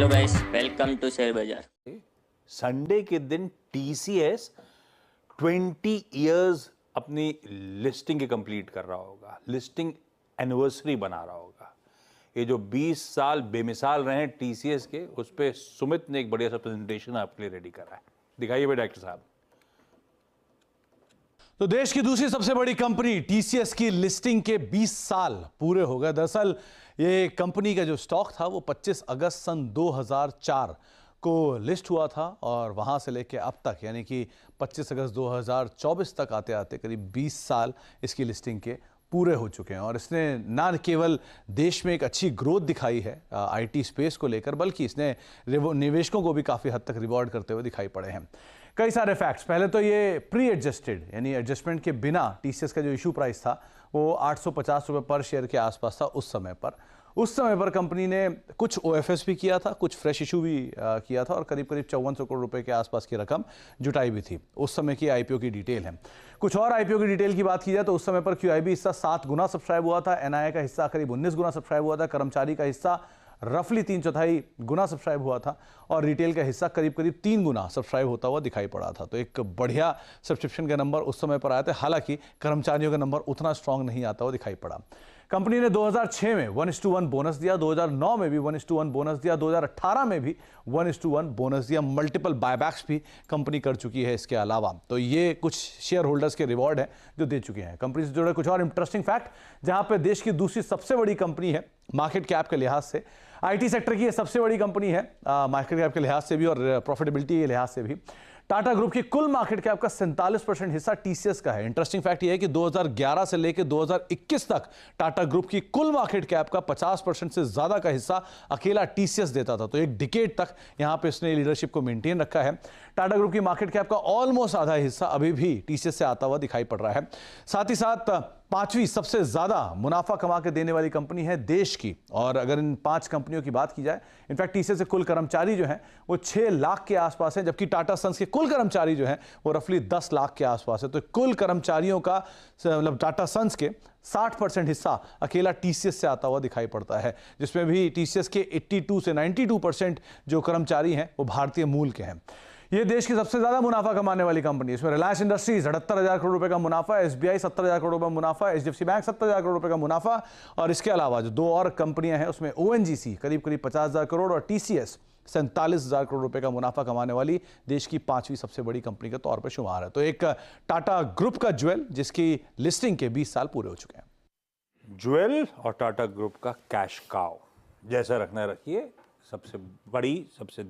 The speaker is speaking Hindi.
Hello guys, welcome to share Bazaar. Sunday के दिन टीसीएस 20 इयर्स अपनी लिस्टिंग के कंप्लीट कर रहा होगा, लिस्टिंग एनिवर्सरी बना रहा होगा। ये जो 20 साल बेमिसाल रहे हैं टीसीएस के, उस पे सुमित ने एक बढ़िया सा प्रेजेंटेशन आपके लिए रेडी करा है। दिखाइए भाई डॉक्टर साहब। तो देश की दूसरी सबसे बड़ी कंपनी टीसीएस की लिस्टिंग के 20 साल पूरे हो गए। दरअसल ये कंपनी का जो स्टॉक था वो 25 अगस्त सन 2004 को लिस्ट हुआ था और वहां से लेके अब तक यानी कि 25 अगस्त 2024 तक आते आते करीब 20 साल इसकी लिस्टिंग के पूरे हो चुके हैं। और इसने ना केवल देश में एक अच्छी ग्रोथ दिखाई है आईटी स्पेस को लेकर, बल्कि इसने निवेशकों को भी काफ़ी हद तक रिवॉर्ड करते हुए दिखाई पड़े हैं। कई सारे फैक्ट्स। पहले तो ये प्री एडजस्टेड यानी एडजस्टमेंट के बिना टीसीएस का जो इशू प्राइस था वो 850 रुपये पर शेयर के आसपास था उस समय पर। उस समय पर कंपनी ने कुछ ओएफएस भी किया था, कुछ फ्रेश इशू भी किया था और करीब करीब 5400 करोड़ रुपए के आसपास की रकम जुटाई भी थी। उस समय की आईपीओ की डिटेल है। कुछ और आईपीओ की डिटेल की बात की जाए तो उस समय पर क्यूआईबी हिस्सा 7 गुना सब्सक्राइब हुआ था, एनआईए का हिस्सा करीब 19 गुना सब्सक्राइब हुआ था, कर्मचारी का हिस्सा रफली 3/4 गुना सब्सक्राइब हुआ था और रिटेल का हिस्सा करीब करीब 3 गुना सब्सक्राइब होता हुआ दिखाई पड़ा था। तो एक बढ़िया सब्सक्रिप्शन के नंबर उस समय पर आए थे। हालांकि कर्मचारियों का नंबर उतना स्ट्रांग नहीं आता हुआ दिखाई पड़ा। कंपनी ने 2006 में 1:1 बोनस दिया, 2009 में भी 1:1 बोनस दिया, 2018 में भी 1:1 बोनस दिया। मल्टीपल बायबैक्स भी कंपनी कर चुकी है इसके अलावा। तो ये कुछ शेयर होल्डर्स के रिवॉर्ड है जो दे चुके हैं। कंपनी से जुड़े कुछ और इंटरेस्टिंग फैक्ट, जहां पे देश की दूसरी सबसे बड़ी कंपनी है मार्केट कैप के लिहाज से, आईटी सेक्टर की ये सबसे बड़ी कंपनी है मार्केट कैप के लिहाज से भी और प्रॉफिटेबिलिटी के लिहाज से भी। टाटा ग्रुप की कुल मार्केट कैप का 47% हिस्सा टीसीएस का है। इंटरेस्टिंग फैक्ट यह है कि 2011 से लेकर 2021 तक टाटा ग्रुप की कुल मार्केट कैप का 50% से ज्यादा का हिस्सा अकेला टीसीएस देता था। तो एक डिकेड तक यहां पे इसने लीडरशिप को मेंटेन रखा है। टाटा ग्रुप की मार्केट कैप का ऑलमोस्ट आधा हिस्सा अभी भी टीसीएस से आता हुआ दिखाई पड़ रहा है। साथ ही साथ 5वीं सबसे ज्यादा मुनाफा कमा के देने वाली कंपनी है देश की। और अगर इन 5 कंपनियों की बात की जाए, इनफैक्ट टीसीएस के कुल कर्मचारी जो हैं वो 6 लाख के आसपास हैं, जबकि टाटा सन्स के कुल कर्मचारी जो हैं वो रफली 10 लाख के आसपास है। तो कुल कर्मचारियों का मतलब टाटा सन्स के 60% हिस्सा अकेला टीसीएस से आता हुआ दिखाई पड़ता है, जिसमें भी टीसीएस के 82 से 92% जो कर्मचारी हैं वो भारतीय मूल के हैं। ये देश की सबसे ज्यादा मुनाफा कमाने वाली कंपनी। इसमें रिलायंस इंडस्ट्रीज 78,000 करोड़ रुपए का मुनाफा, एसबीआई 70,000 करोड़ रुपए का मुनाफा, एचडीएफसी बैंक 70,000 करोड़ रुपए का मुनाफा और इसके अलावा जो 2 और कंपनियां हैं उसमें ओएनजीसी करीब करीब 50,000 करोड़ और टीसीएस 47,000 करोड़ रुपए का मुनाफा कमाने वाली देश की 5वीं सबसे बड़ी कंपनी के तौर पर शुमार है। तो एक टाटा ग्रुप का ज्वेल जिसकी लिस्टिंग के 20 साल पूरे हो चुके हैं। ज्वेल और टाटा ग्रुप का कैश काउ जैसा रखना रखिए। सबसे बड़ी, सबसे